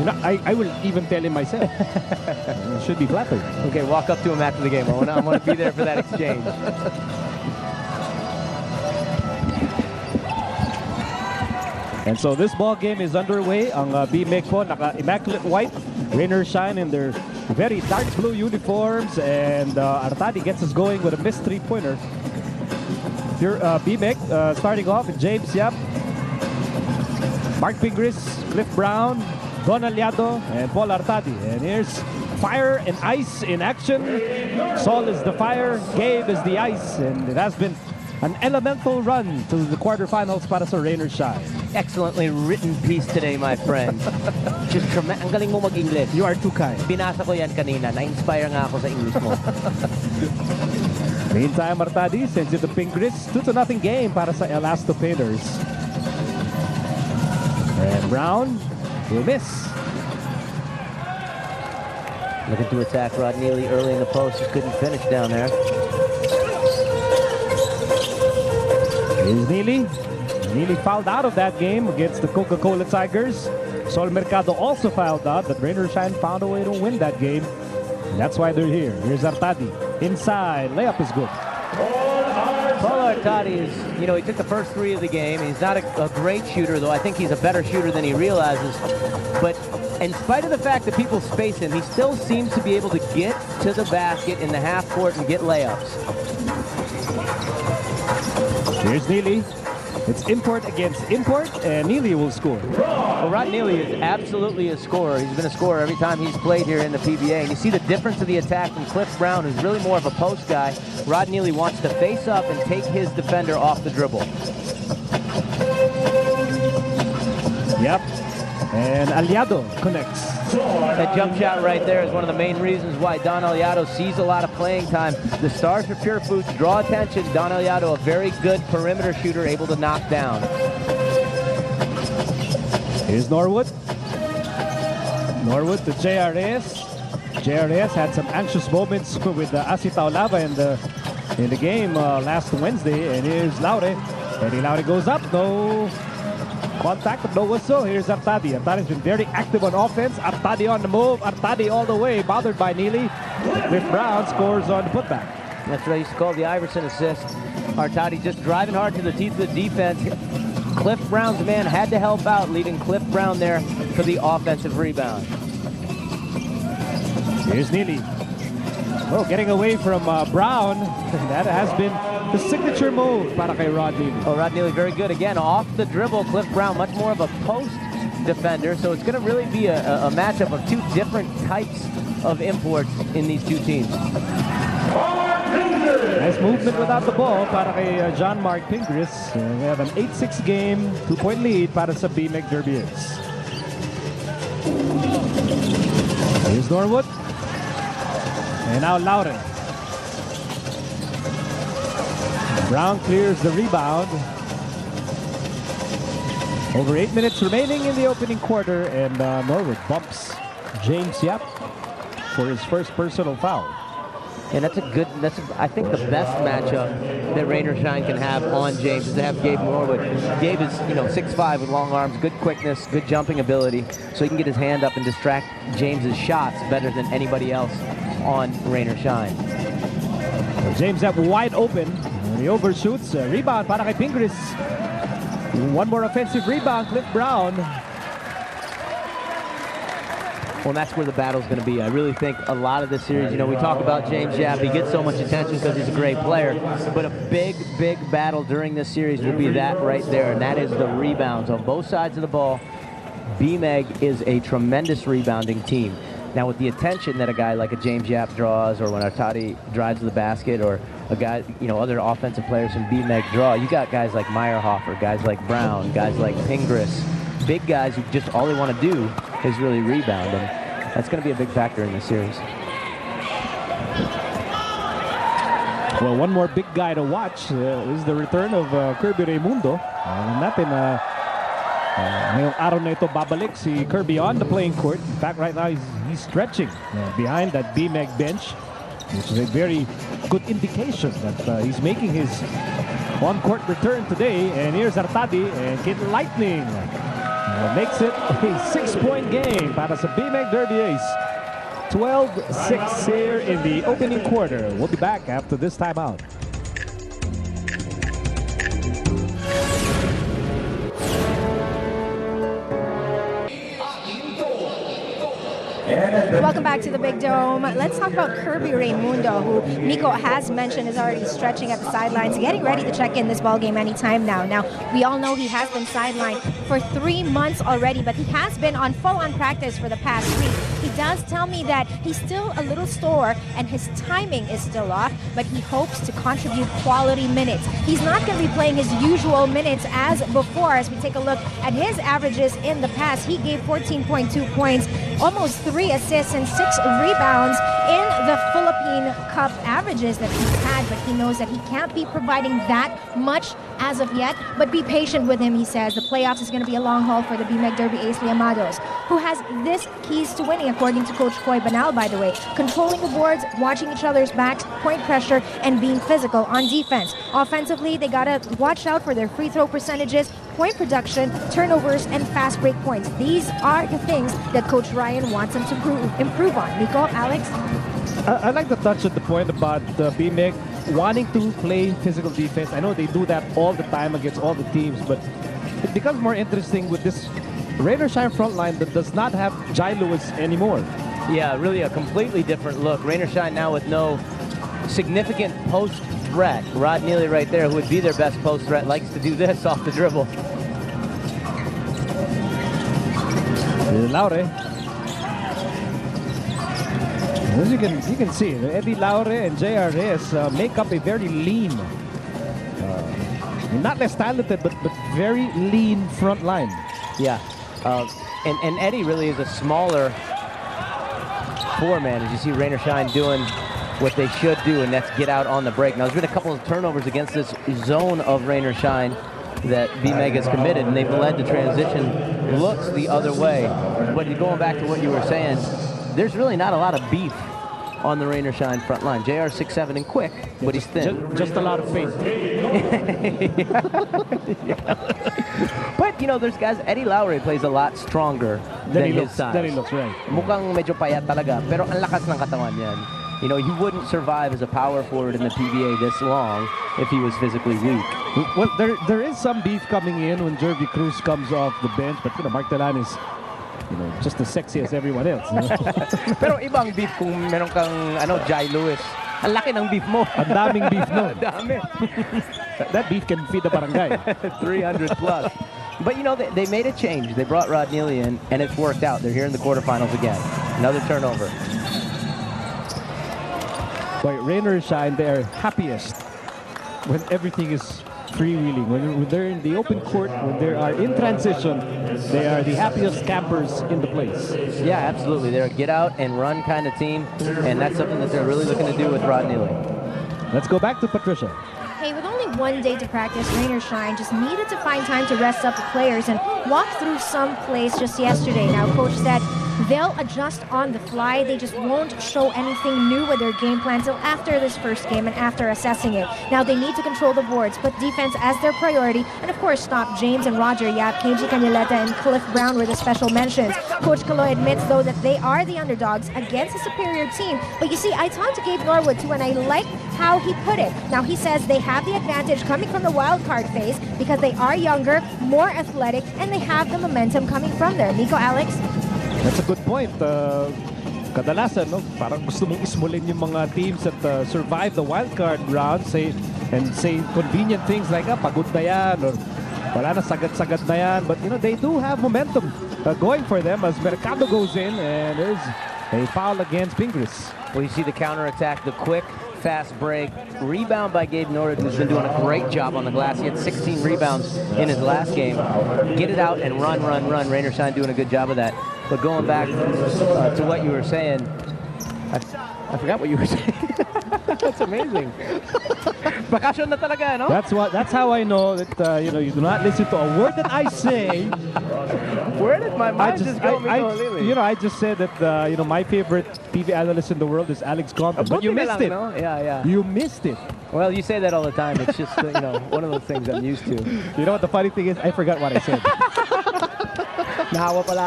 You know, I will even tell him myself. Should be flattered. Okay, walk up to him after the game. I want to be there for that exchange. And so this ball game is underway. Ang B-MEG po, naka-immaculate white. Rain or shine in their very dark blue uniforms. And Artadi gets us going with a missed three-pointer. B-MEG starting off with James Yap, Marc Pingris, Cliff Brown, Don Llamados, and Paul Artadi. And here's fire and ice in action. Sol is the fire, Gabe is the ice. And it has been an elemental run to the quarterfinals para sa Rain or Shine. Excellently written piece today, my friend. Just tremendous. Ang galing mo mag-English. You are too kind. Binasa ko yan kanina. Na-inspire nga ako sa English mo. Meantime, Artadi sends it to Pingris. 2-0 game para sa Elasto Painters. And Brown will miss. Looking to attack Rod Neely early in the post. Just couldn't finish down there. Here's Neely. Neely fouled out of that game against the Coca-Cola Tigers. Sol Mercado also fouled out, but Rain or Shine found a way to win that game. And that's why they're here. Here's Artadi. Inside. Layup is good. Paul Artadi is, you know, he took the first three of the game. He's not a great shooter, though. I think he's a better shooter than he realizes. But in spite of the fact that people space him, he still seems to be able to get to the basket in the half court and get layups. Here's Neely. It's import against import, and Neely will score. Well, Rod Neely is absolutely a scorer. He's been a scorer every time he's played here in the PBA. And you see the difference of the attack from Cliff Brown, who's really more of a post guy. Rod Neely wants to face up and take his defender off the dribble. Yep. And Llamados connects. That jump shot right there is one of the main reasons why Don Llamados sees a lot of playing time. The stars for Pure Foods draw attention. Don Llamados, a very good perimeter shooter, able to knock down. Here's Norwood. Norwood to JRS. JRS had some anxious moments with Asi Taulava in the game last Wednesday. And here's Laure. Eddie Laure goes up. No contact, but no whistle. Here's Artadi. Artadi's been very active on offense. Artadi on the move. Artadi all the way. Bothered by Neely. Cliff Brown scores on the putback. That's what I used to call the Iverson assist. Artadi just driving hard to the teeth of the defense. Cliff Brown's man had to help out, leaving Cliff Brown there for the offensive rebound. Here's Neely. Oh, getting away from Brown. That has been the signature move para kay Rod Neely. Oh, Rod Neely very good. Again, off the dribble, Cliff Brown much more of a post defender. So it's going to really be a matchup of two different types of imports in these two teams. Nice movement without the ball para kay Marc Pingris. We have an 8-6 game, 2-point lead para sa B-MEG Derby Ace. Here's Norwood. And now Laure. Brown clears the rebound. Over 8 minutes remaining in the opening quarter, and Norwood bumps James Yap for his first personal foul. And I think the best matchup that Rain or Shine can have on James is to have Gabe Norwood. Gabe is, 6'5" with long arms, good quickness, good jumping ability, so he can get his hand up and distract James's shots better than anybody else on Rain or Shine. Well, James Yap wide open. He overshoots. Rebound para kay Pingris. One more offensive rebound, Cliff Brown. Well, that's where the battle's going to be. I really think a lot of this series, we talk about James Yap. He gets so much attention because he's a great player. But a big, big battle during this series will be that right there, and that is the rebounds on both sides of the ball. B-MEG is a tremendous rebounding team. Now, with the attention that a guy like a James Yap draws, or when Artadi drives to the basket, or a guy, other offensive players from B-MEG draw, you got guys like Meyerhofer, guys like Brown, guys like Pingris, big guys who just all they want to do is really rebound, and that's going to be a big factor in this series. Well, one more big guy to watch is the return of Kirby Raimundo. Ngayong araw na ito, babalik si Kirby on the playing court. In fact, right now he's stretching behind that B-MEG bench, which is a very good indication that he's making his on-court return today. And here's Artadi and Kid Lightning. makes it a 6-point game para sa B-MEG Derby Ace. 12-6 here in the opening quarter. We'll be back after this timeout. Welcome back to the Big Dome. Let's talk about Kirby Raimundo, who Nico has mentioned is already stretching at the sidelines, getting ready to check in this ballgame anytime now. Now, we all know he has been sidelined for 3 months already, but he has been on full-on practice for the past week. He does tell me that he's still a little sore and his timing is still off, but he hopes to contribute quality minutes. He's not going to be playing his usual minutes as before. As we take a look at his averages in the past, he gave 14.2 points, almost 3 assists and 6 rebounds in the Philippine Cup averages that he's had, but he knows that he can't be providing that much as of yet. But be patient with him, he says. The playoffs is going to be a long haul for the B-MEG Derby Ace Llamados, who has this keys to winning, according to Coach Koy Banal, by the way. Controlling the boards, watching each other's backs, point pressure, and being physical on defense. Offensively, they got to watch out for their free throw percentages, point production, turnovers, and fast break points. These are the things that Coach Ryan wants them to improve on. Nico, Alex? I'd like to touch on the point about B-MEG wanting to play physical defense. I know they do that all the time against all the teams, but it becomes more interesting with this Rain or Shine front line that does not have Jai Lewis anymore. Yeah, really a completely different look. Rain or Shine now with no significant post threat. Rod Neely right there, who would be their best post threat, likes to do this off the dribble. Laure. As you can see, Eddie Laure and J.R. Reyes make up a very lean, not less talented, but very lean front line. Yeah, and Eddie really is a smaller four-man, as you see Rain or Shine doing what they should do, and that's get out on the break. Now, there's been a couple of turnovers against this zone of Rain or Shine that B-MEG has committed, and they've led the transition looks the other way. But going back to what you were saying, there's really not a lot of beef on the Rain or Shine front line. JR 6'7" and quick, but he's thin. Just a lot of faith. Yeah. But, you know, there's guys, Eddie Laure plays a lot stronger than his size. Then he looks, right. Mukhang medyo payat talaga, pero ang lakas ng katawan yan. You know, he wouldn't survive as a power forward in the PBA this long if he was physically weak. Well, there is some beef coming in when Jervy Cruz comes off the bench, but, you know, Marc Telan is, you know, just as sexy as everyone else. You know? Pero ibang beef kung meron kang, Jai Lewis. Ang laki ng beef mo. Ang daming beef no. Dami. That beef can feed the barangay. 300 plus. But, you know, they made a change. They brought Rod Neely in, and it's worked out. They're here in the quarterfinals again. Another turnover. Boy, Rain or Shine, they're happiest when everything is freewheeling. When they're in the open court, when they are in transition, they are the happiest campers in the place. Yeah, absolutely. They're a get out and run kind of team, and that's something that they're really looking to do with Rod Neely. Let's go back to Patricia. Hey, with only 1 day to practice, Rain or Shine just needed to find time to rest up the players and walk through some plays just yesterday. Now, Coach said they'll adjust on the fly. They just won't show anything new with their game plan until after this first game and after assessing it. Now, they need to control the boards, put defense as their priority, and of course, stop James and Roger Yap, KG Canaleta, and Cliff Brown were the special mentions. Coach Caloy admits, though, that they are the underdogs against a superior team. But you see, I talked to Gabe Norwood, too, and I like how he put it. Now, he says they have the advantage coming from the wild card phase because they are younger, more athletic, and they have the momentum coming from there. Nico, Alex? That's a good point. Kadalasan, no? Parang gusto mong ismulin yung mga teams that survive the wildcard round, say convenient things like, pagod na yan, or wala na, sagad-sagad na yan. But, you know, they do have momentum going for them as Mercado goes in, and there's a foul against Pingris. Well, you see the counterattack, the quick, fast break. Rebound by Gabe Norwood, who's been doing a great job on the glass. He had 16 rebounds in his last game. Get it out and run. Rain or Shine doing a good job of that. But going back to what you were saying, I forgot what you were saying. That's amazing. Bakasyon na talaga, no? That's how I know that you know, you do not listen to a word that I say. Where did my mind just go? You know, I just said that you know, my favorite TV analyst in the world is Alex Compton, but you missed it. No? Yeah. You missed it. Well, you say that all the time. It's just you know, one of those things I'm used to. You know what the funny thing is? I forgot what I said. Nahawa pala